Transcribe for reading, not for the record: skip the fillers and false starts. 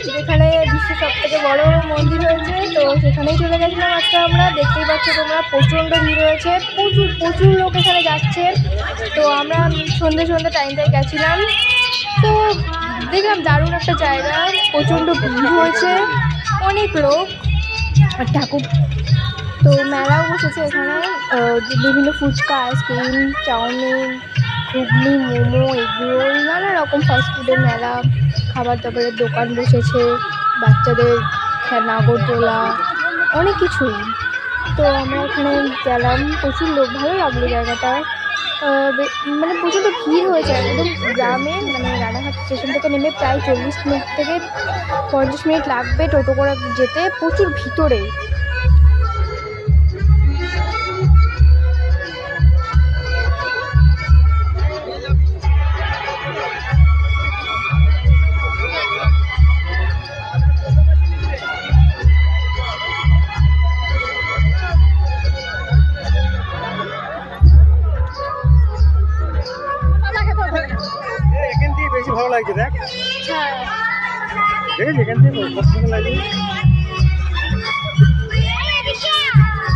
যেখানে বিশ্বের সবথেকে বড় মন্দির হয়েছে। তো সেখানেই চলে গেছিলাম আজকে আমরা। দেখতেই পাচ্ছ তোমরা প্রচণ্ড ভিড় হয়েছে, প্রচুর প্রচুর লোক এখানে যাচ্ছে। তো আমরা সন্ধ্যে টাইমটায় গেছিলাম। তো দেখলাম দারুণ একটা জায়গা, প্রচণ্ড ভিড় হয়েছে, অনেক লোক আর ঠাকুর। তো মেলাও বসেছে এখানে, বিভিন্ন ফুচকা, আইসক্রিম, চাউমিন, ঘুগনি, মোমো, এগরোল, নানা রকম ফাস্টফুডের মেলা, খাবার দাবারের দোকান বসেছে, বাচ্চাদের নাগরদোলা, অনেক কিছুই। তো আমরা এখানে গেলাম, প্রচুর লোক, ভালো লাগলো জায়গাটা। মানে প্রচণ্ড ভিড় হয়েছে একদম গ্রামে, মানে রানাঘাট স্টেশন থেকে নেমে প্রায় 40 মিনিট থেকে 50 মিনিট লাগবে টোটো করে যেতে, প্রচুর ভিতরে। এখান থেকে বেশি ভালো লাগছে, দেখ হ্যাঁ, দেখেছি এখান থেকে কত সুন্দর লাগছে।